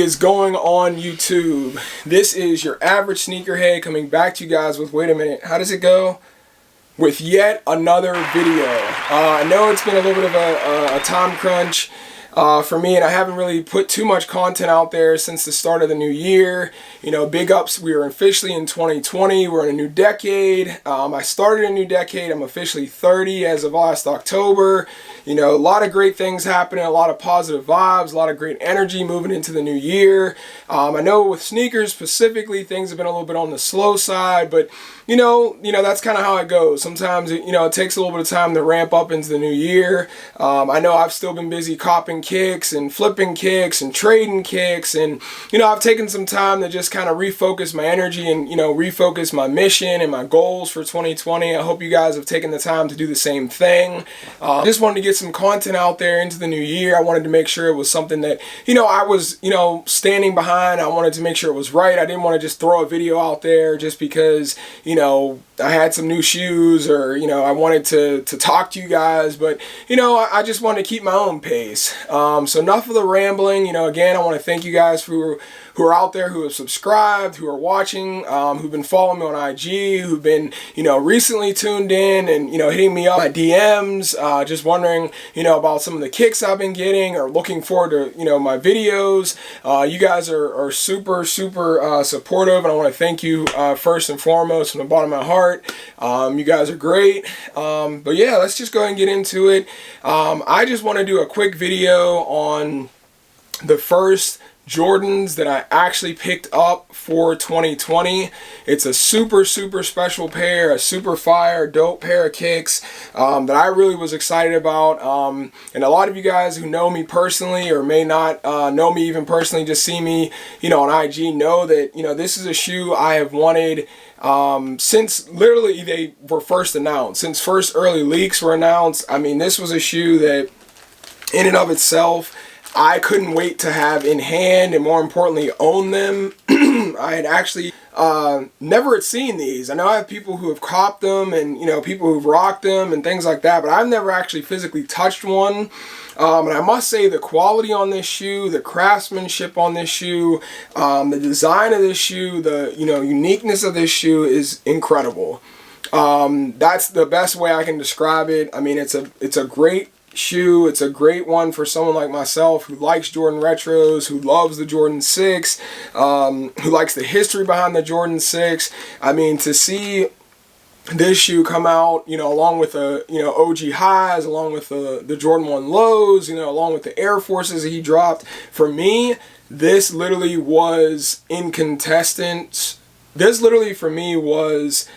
is going on YouTube? This is your average sneakerhead coming back to you guys with, wait a minute, how does it go? With yet another video. I know it's been a little bit of a time crunch for me, and I haven't really put too much content out there since the start of the new year. You know, big ups, we are officially in 2020, we're in a new decade. I started a new decade, I'm officially 30 as of last October. You know, a lot of great things happening, a lot of positive vibes, a lot of great energy moving into the new year. I know with sneakers specifically, things have been a little bit on the slow side, but you know, that's kind of how it goes. Sometimes, it takes a little bit of time to ramp up into the new year. I know I've still been busy copping kicks and flipping kicks and trading kicks, and I've taken some time to just kind of refocus my energy and refocus my mission and my goals for 2020. I hope you guys have taken the time to do the same thing. Just wanted to get some content out there into the new year. I wanted to make sure it was something that I was standing behind. I wanted to make sure it was right. I didn't want to just throw a video out there just because I had some new shoes, or I wanted to talk to you guys, but I just wanted to keep my own pace. So enough of the rambling. Again, I want to thank you guys who are out there, who have subscribed, who are watching, who've been following me on IG, who've been recently tuned in and hitting me up my DMs, just wondering about some of the kicks I've been getting, or looking forward to my videos. You guys are super supportive, and I want to thank you first and foremost from the bottom of my heart. You guys are great. But yeah, let's just go ahead and get into it. I just want to do a quick video on the first Jordans that I actually picked up for 2020. It's a super special pair, a super fire, dope pair of kicks that I really was excited about. And a lot of you guys who know me personally, or may not know me even personally, just see me on IG, know that this is a shoe I have wanted since literally they were first announced, since first early leaks were announced. I mean, this was a shoe that in and of itself I couldn't wait to have in hand, and more importantly own them. I had actually never had seen these. I know I have people who have copped them, and people who've rocked them and things like that, but I've never actually physically touched one. And I must say, the quality on this shoe, the craftsmanship on this shoe, the design of this shoe, the uniqueness of this shoe is incredible. That's the best way I can describe it. I mean, it's a great shoe. It's a great one for someone like myself who likes Jordan retros, who loves the Jordan 6, who likes the history behind the Jordan 6. I mean, to see this shoe come out, along with the OG highs, along with the Jordan 1 lows, along with the Air Forces that he dropped, for me, this literally was in contestants. This literally for me was,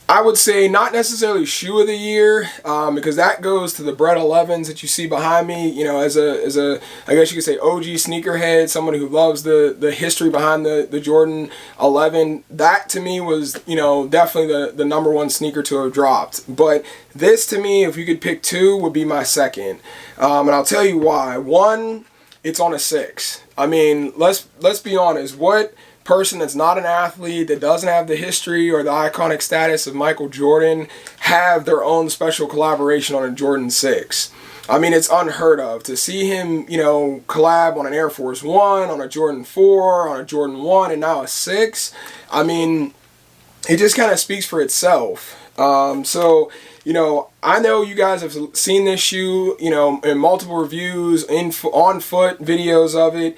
I would say, not necessarily shoe of the year, because that goes to the Bread 11s that you see behind me. As a I guess you could say OG sneakerhead, someone who loves the history behind the Jordan 11. That to me was definitely the number one sneaker to have dropped. But this to me, if you could pick two, would be my second, and I'll tell you why. One, it's on a 6. I mean, let's be honest. What person that's not an athlete, that doesn't have the history or the iconic status of Michael Jordan, have their own special collaboration on a Jordan 6? I mean, it's unheard of to see him, collab on an Air Force 1, on a Jordan 4, on a Jordan 1, and now a 6. I mean, it just kind of speaks for itself. So, I know you guys have seen this shoe, in multiple reviews, on foot videos of it.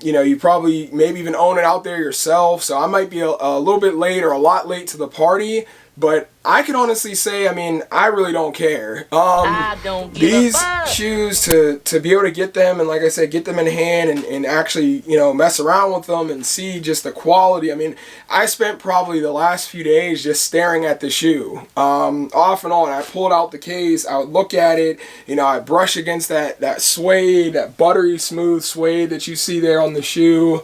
You probably maybe even own it out there yourself. So I might be a little bit late, or a lot late to the party. But I can honestly say, I mean, I really don't care. I don't give these a fuck. shoes, to be able to get them, and like I said, get them in hand and actually, mess around with them and see just the quality. I mean, I spent probably the last few days just staring at the shoe. Off and on, I pulled out the case, I would look at it, I brush against that suede, that buttery smooth suede that you see there on the shoe.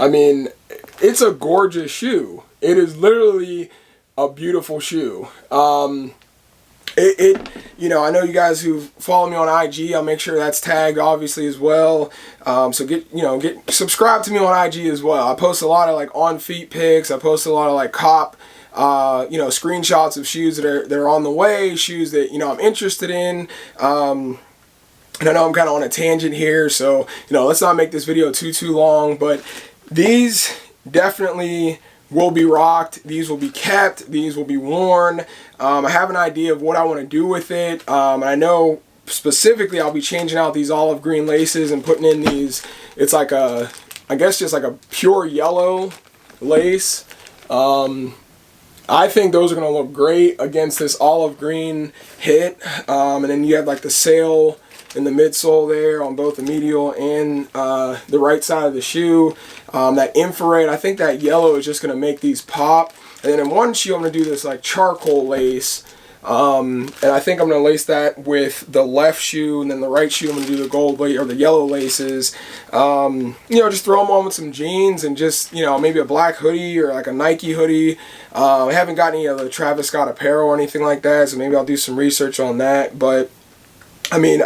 I mean, it's a gorgeous shoe. It is literally a beautiful shoe. I know you guys who follow me on IG, I'll make sure that's tagged obviously as well. So subscribe to me on IG as well. I post a lot of on feet pics. I post a lot of cop screenshots of shoes that are on the way, shoes that I'm interested in. And I know I'm kind of on a tangent here, so, you know, let's not make this video too long, but these definitely will be rocked. These will be kept. These will be worn. I have an idea of what I want to do with it. And I know specifically I'll be changing out these olive green laces and putting in these, it's like a, I guess just like a pure yellow lace. I think those are going to look great against this olive green hit. And then you have like the sail in the midsole there on both the medial and the right side of the shoe. That infrared, I think that yellow is just going to make these pop. And then in one shoe I'm going to do this like charcoal lace. And I think I'm going to lace that with the left shoe, and then the right shoe I'm going to do the gold lace or the yellow laces. You know, just throw them on with some jeans and just, you know, maybe a black hoodie or like a Nike hoodie. I haven't got any of the Travis Scott apparel or anything like that, so maybe I'll do some research on that. But I mean,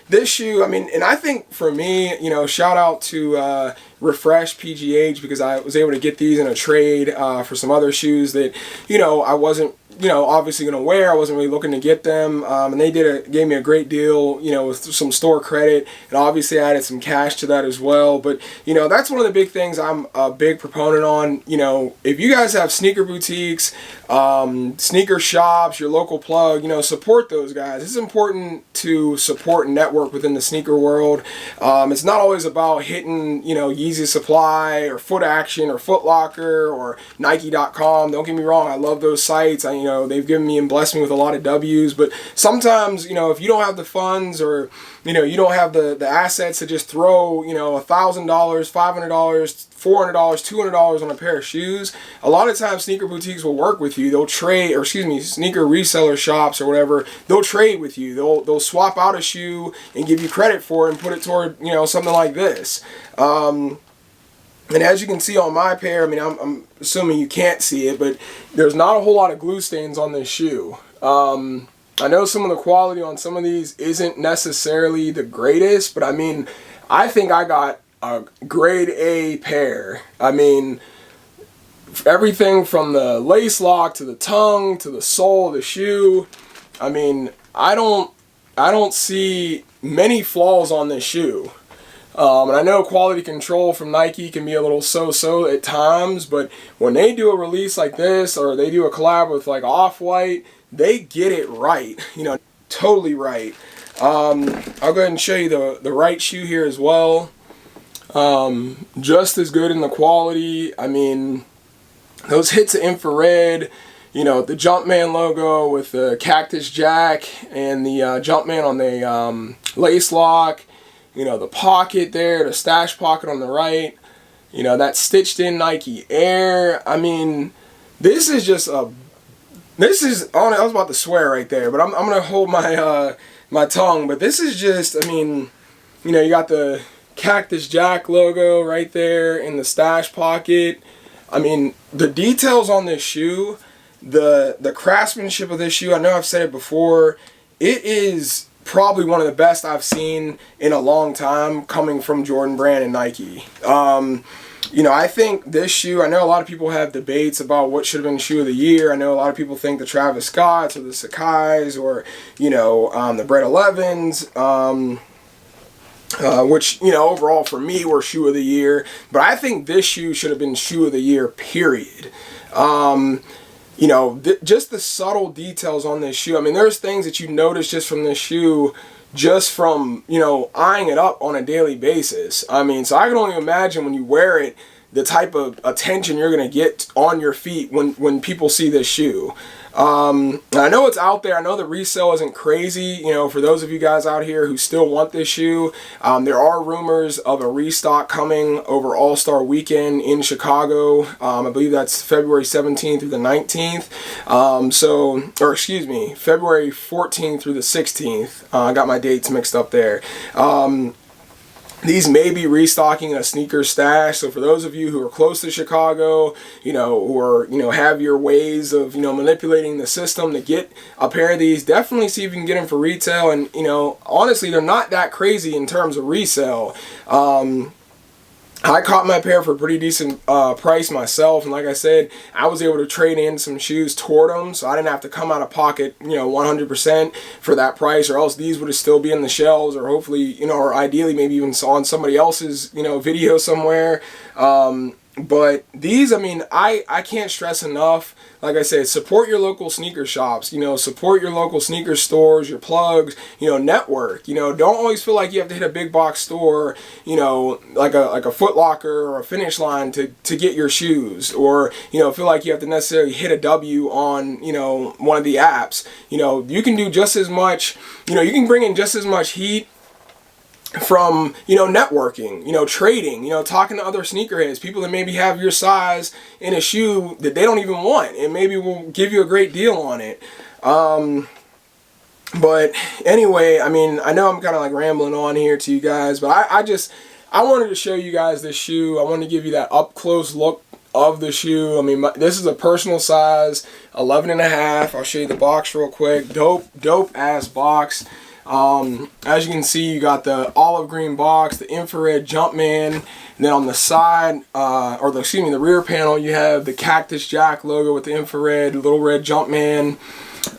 this shoe, I mean, and I think for me, you know, shout out to Refresh PGH, because I was able to get these in a trade for some other shoes that, you know, I wasn't, you know, obviously going to wear. I wasn't really looking to get them, and they gave me a great deal, you know, with some store credit, and obviously I added some cash to that as well. But, you know, that's one of the big things I'm a big proponent on. You know, if you guys have sneaker boutiques, sneaker shops, your local plug, you know, support those guys. It's important to support and network within the sneaker world. It's not always about hitting, you know, Yeezy Supply or Foot Action or Foot Locker or Nike.com. Don't get me wrong, I love those sites. You know, they've given me and blessed me with a lot of W's, but sometimes, you know, if you don't have the funds, or, you know, you don't have the assets to just throw, you know, $1,000, $500, $400, $200 on a pair of shoes, a lot of times sneaker boutiques will work with you. They'll trade, or excuse me, sneaker reseller shops or whatever, they'll trade with you. They'll swap out a shoe and give you credit for it and put it toward, you know, something like this. And as you can see on my pair, I mean, I'm assuming you can't see it, but there's not a whole lot of glue stains on this shoe. I know some of the quality on some of these isn't necessarily the greatest, but I mean, I think I got a grade A pair. I mean, everything from the lace lock to the tongue to the sole of the shoe. I mean, I don't see many flaws on this shoe. And I know quality control from Nike can be a little so-so at times, but when they do a release like this, or they do a collab with like Off-White, they get it right, you know, totally right. I'll go ahead and show you the right shoe here as well. Just as good in the quality. I mean, those hits of infrared, you know, the Jumpman logo with the Cactus jack and the Jumpman on the lace lock. You know, the pocket there, the stash pocket on the right. You know, that stitched in Nike Air. I mean, this is just a... This is... I was about to swear right there, but I'm going to hold my my tongue. But this is just... I mean, you know, you got the Cactus Jack logo right there in the stash pocket. I mean, the details on this shoe, the craftsmanship of this shoe, I know I've said it before, it is probably one of the best I've seen in a long time coming from Jordan Brand and Nike. You know, I think this shoe, I know a lot of people have debates about what should have been shoe of the year. I know a lot of people think the Travis Scotts or the Sakai's or, you know, the Bred 11s, which, you know, overall for me were shoe of the year. But I think this shoe should have been shoe of the year, period. You know, just the subtle details on this shoe. I mean, there's things that you notice just from this shoe, just from, you know, eyeing it up on a daily basis. I mean, so I can only imagine when you wear it, the type of attention you're going to get on your feet when people see this shoe. I know it's out there. I know the resale isn't crazy. You know, for those of you guys out here who still want this shoe, there are rumors of a restock coming over All-Star Weekend in Chicago. I believe that's February 17th through the 19th. Or excuse me, February 14th through the 16th. I got my dates mixed up there. These may be restocking a sneaker stash, so for those of you who are close to Chicago, you know, or, you know, have your ways of, you know, manipulating the system to get a pair of these, definitely see if you can get them for retail. And, you know, honestly, they're not that crazy in terms of resale. I caught my pair for a pretty decent price myself, and like I said, I was able to trade in some shoes toward them, so I didn't have to come out of pocket, 100% for that price, or else these would still be in the shelves, or hopefully, or ideally maybe even on somebody else's, video somewhere. But these, I mean, I can't stress enough, like I said, support your local sneaker shops, support your local sneaker stores, your plugs, network, don't always feel like you have to hit a big box store, like a Foot Locker or a Finish Line to get your shoes, or, feel like you have to necessarily hit a W on, one of the apps. You can do just as much, you can bring in just as much heat from networking, trading, talking to other sneakerheads, people that maybe have your size in a shoe that they don't even want, and maybe will give you a great deal on it. But anyway, I mean, I know I'm kind of like rambling on here to you guys, but I wanted to show you guys this shoe. I wanted to give you that up close look of the shoe. I mean, this is a personal size, 11.5. I'll show you the box real quick. Dope ass box. As you can see, you got the olive green box, the infrared Jumpman, and then on the side, the rear panel, you have the Cactus Jack logo with the infrared, little red Jumpman.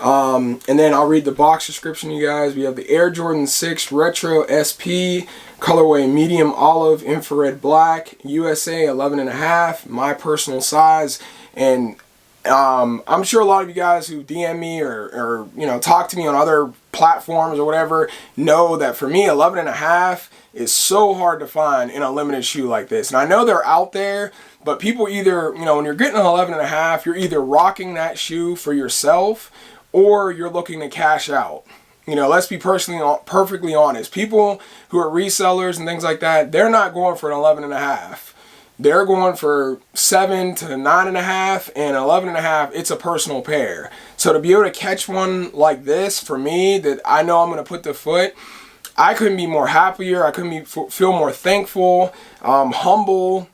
And then I'll read the box description, you guys. We have the Air Jordan 6 Retro SP, colorway medium olive, infrared black, USA 11.5, my personal size. And I'm sure a lot of you guys who DM me or talk to me on other platforms or whatever know that for me 11.5 is so hard to find in a limited shoe like this. And I know they're out there, but people either, when you're getting an 11.5, you're either rocking that shoe for yourself or you're looking to cash out. Let's be perfectly honest. People who are resellers and things like that, they're not going for an 11.5. They're going for 7 to 9.5, and 11.5, it's a personal pair. So to be able to catch one like this, for me, that I know I'm going to put the foot, I couldn't be more happier. I couldn't feel more thankful, humble,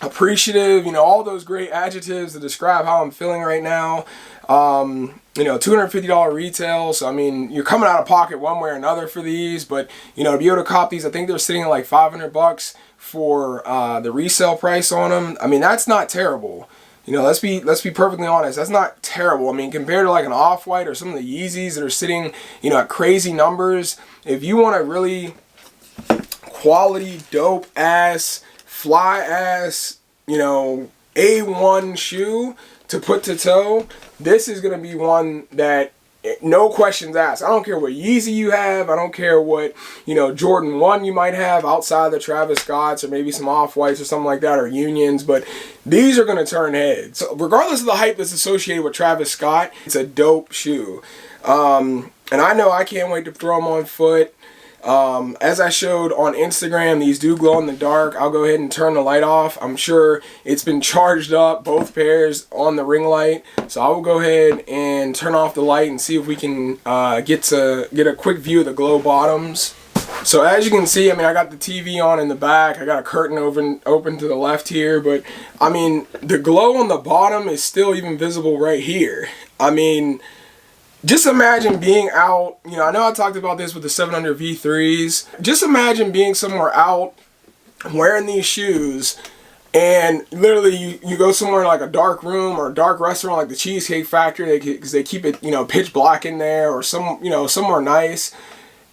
appreciative, all those great adjectives to describe how I'm feeling right now. $250 retail, so I mean, you're coming out of pocket one way or another for these, but to be able to cop these, I think they're sitting at like $500 for the resale price on them. I mean, that's not terrible. Let's be perfectly honest, that's not terrible. I mean, compared to like an Off-White or some of the Yeezys that are sitting, at crazy numbers, if you want a really quality, dope ass, fly ass, A1 shoe to put to toe, this is going to be one that no questions asked. I don't care what Yeezy you have. I don't care what, Jordan 1 you might have outside the Travis Scotts or maybe some Off-Whites or something like that, or Unions, but these are going to turn heads. So regardless of the hype that's associated with Travis Scott, it's a dope shoe. And I know I can't wait to throw them on foot. As I showed on Instagram, these do glow in the dark. I'll go ahead and turn the light off. I'm sure it's been charged up, both pairs, on the ring light. So I will go ahead and turn off the light and see if we can get a quick view of the glow bottoms. So as you can see, I mean, I got the TV on in the back. I got a curtain open to the left here, but I mean, the glow on the bottom is still even visible right here. I mean, just imagine being out, I know I talked about this with the 700 V3s. Just imagine being somewhere out wearing these shoes, and literally you go somewhere like a dark room or a dark restaurant like the Cheesecake Factory, because they keep it, pitch black in there, or somewhere nice,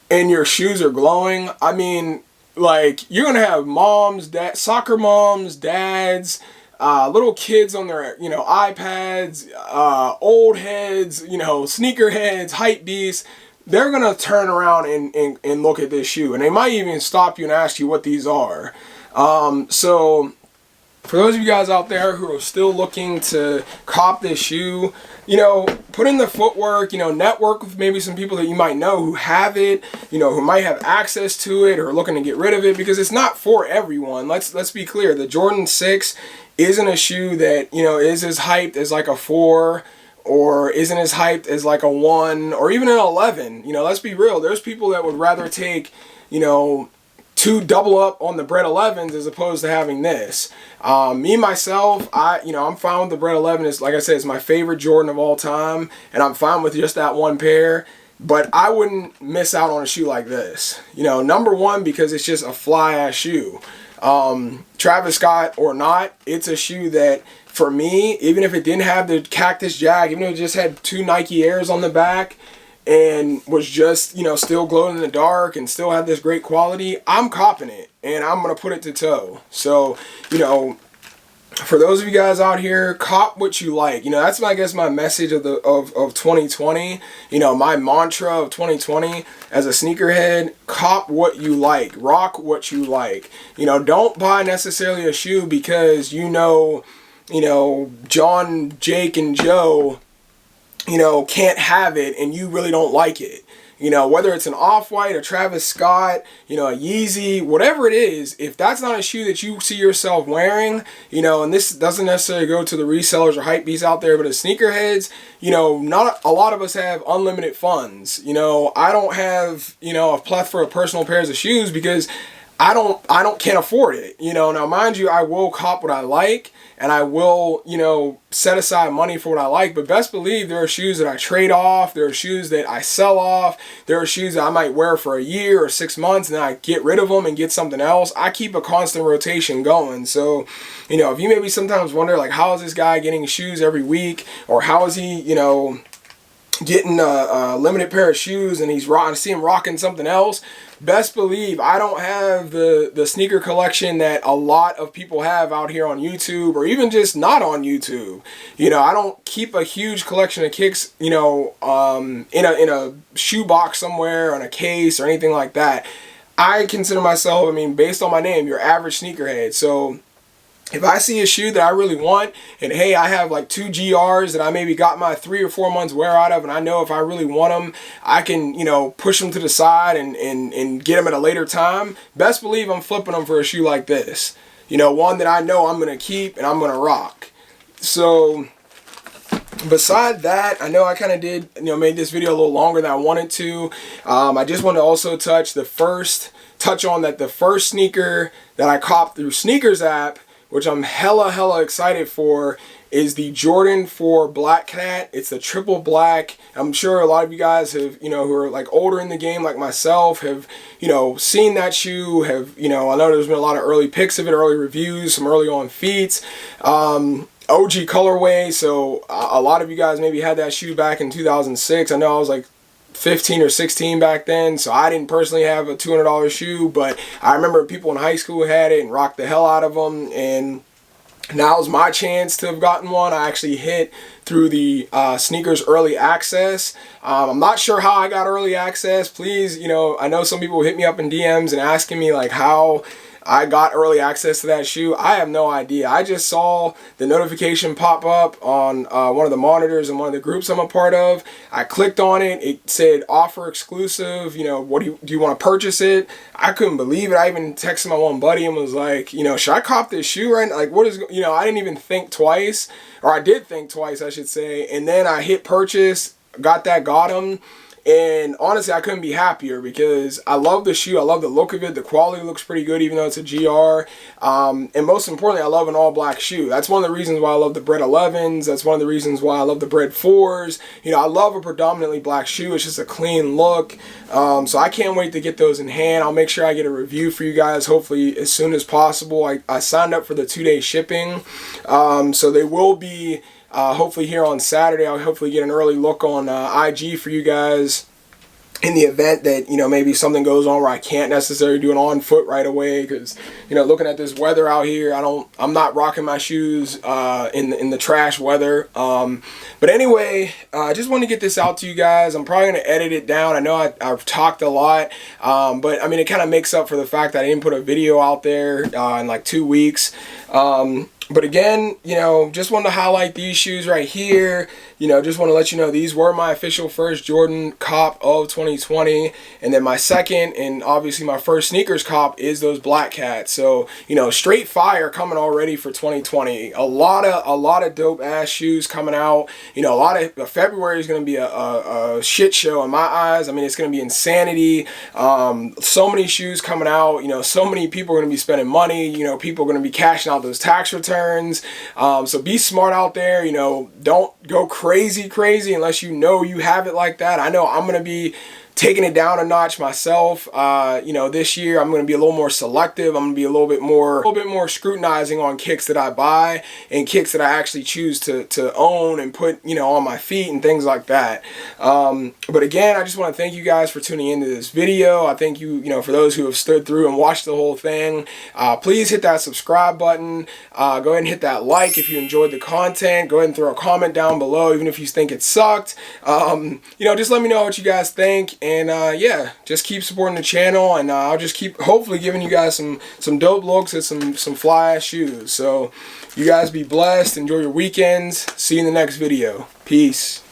and your shoes are glowing. I mean, like, you're going to have moms, soccer moms, dads, little kids on their, iPads, old heads, sneakerheads, hype beasts. They're going to turn around and look at this shoe. And they might even stop you and ask you what these are. So for those of you guys out there who are still looking to cop this shoe, put in the footwork, network with maybe some people that you might know who have it, who might have access to it or are looking to get rid of it, because it's not for everyone. Let's be clear. The Jordan 6 isn't a shoe that, is as hyped as like a 4, or isn't as hyped as like a 1, or even an 11. Let's be real. There's people that would rather take, 2 double up on the Bred 11s as opposed to having this. Me, myself, I'm fine with the Bred 11. Like I said, it's my favorite Jordan of all time, and I'm fine with just that one pair. But I wouldn't miss out on a shoe like this. Number one, because it's just a fly-ass shoe. Travis Scott or not, it's a shoe that, for me, even if it didn't have the Cactus Jag, even if it just had 2 Nike Airs on the back and was just, you know, still glowing in the dark and still had this great quality, I'm copping it and I'm going to put it to toe. So, you know, for those of you guys out here, cop what you like. You know, that's, I guess, my message of 2020. You know, my mantra of 2020 as a sneakerhead: cop what you like, rock what you like. You know, don't buy necessarily a shoe because you know, John, Jake, and Joe, you know, can't have it and you really don't like it. You know, whether it's an Off-White, a Travis Scott, you know, a Yeezy, whatever it is, if that's not a shoe that you see yourself wearing, you know, and this doesn't necessarily go to the resellers or hypebeasts out there, but as sneakerheads, you know, not a lot of us have unlimited funds. You know, I don't have, you know, a plethora of personal pairs of shoes because can't afford it. You know, now mind you, I will cop what I like and I will, you know, set aside money for what I like, but best believe there are shoes that I trade off, there are shoes that I sell off, there are shoes that I might wear for a year or 6 months and then I get rid of them and get something else. I keep a constant rotation going. So, you know, if you maybe sometimes wonder, like, how is this guy getting shoes every week, or how is he, you know, getting a limited pair of shoes and I see him rocking something else, best believe I don't have the sneaker collection that a lot of people have out here on YouTube, or even just not on YouTube. You know, I don't keep a huge collection of kicks, you know, in a shoebox somewhere, on a case or anything like that. I consider myself, I mean, based on my name, your average sneakerhead. So if I see a shoe that I really want, and hey, I have like 2 GRs that I maybe got my 3 or 4 months wear out of, and I know if I really want them, I can, you know, push them to the side and get them at a later time, best believe I'm flipping them for a shoe like this. You know, one that I know I'm going to keep and I'm going to rock. So, beside that, I know I kind of did, you know, made this video a little longer than I wanted to. I just want to also touch on that the first sneaker that I copped through Sneakers app, which I'm hella excited for, is the Jordan 4 Black Cat. It's the triple black. I'm sure a lot of you guys have, you know, who are like older in the game like myself, have, you know, seen that shoe, have, you know, I know there's been a lot of early pics of it, early reviews, some early on feats. OG colorway, so a lot of you guys maybe had that shoe back in 2006. I know I was like 15 or 16 back then, so I didn't personally have a $200 shoe, but I remember people in high school had it and rocked the hell out of them, and now's my chance to have gotten one. I actually hit through the Sneakers Early Access. I'm not sure how I got early access. Please, you know, I know some people hit me up in DMs and asking me like how I got early access to that shoe. I have no idea. I just saw the notification pop up on one of the monitors in one of the groups I'm a part of. I clicked on it. It said offer exclusive. You know, what do you want to purchase it? I couldn't believe it. I even texted my one buddy and was like, you know, should I cop this shoe right now? Like, what is, you know, I didn't even think twice, or I did think twice, I should say. And then I hit purchase, got him. And honestly, I couldn't be happier because I love the shoe. I love the look of it. The quality looks pretty good, even though it's a GR. And most importantly, I love an all-black shoe. That's one of the reasons why I love the Bred 11s. That's one of the reasons why I love the Bred 4s. You know, I love a predominantly black shoe. It's just a clean look. So I can't wait to get those in hand. I'll make sure I get a review for you guys, hopefully as soon as possible. I signed up for the 2-day shipping. So they will be... hopefully here on Saturday. I'll hopefully get an early look on IG for you guys in the event that, you know, maybe something goes on where I can't necessarily do an on foot right away, because, you know, looking at this weather out here, I'm not rocking my shoes in the trash weather. But anyway, I just want to get this out to you guys. I'm probably going to edit it down. I know I've talked a lot, but I mean, it kind of makes up for the fact that I didn't put a video out there in like 2 weeks. But again, you know, just wanted to highlight these shoes right here. You know, just want to let you know these were my official first Jordan cop of 2020. And then my second and obviously my first sneakers cop is those Black Cats. So, you know, straight fire coming already for 2020. A lot of dope ass shoes coming out. You know, February is going to be a shit show in my eyes. I mean, it's going to be insanity. So many shoes coming out. You know, so many people are going to be spending money. You know, people are going to be cashing out those tax returns. So be smart out there. You know, don't go crazy unless you know you have it like that. I know I'm going to be taking it down a notch myself. You know, this year I'm going to be a little more selective. I'm going to be a little bit more scrutinizing on kicks that I buy and kicks that I actually choose to own and put, you know, on my feet and things like that. But again, I just want to thank you guys for tuning into this video. I thank you, you know, for those who have stood through and watched the whole thing. Please hit that subscribe button. Go ahead and hit that like if you enjoyed the content. Go ahead and throw a comment down below, even if you think it sucked. You know, just let me know what you guys think. And yeah, just keep supporting the channel, and I'll just keep hopefully giving you guys some dope looks at some fly ass shoes. So you guys be blessed, enjoy your weekends, see you in the next video. Peace.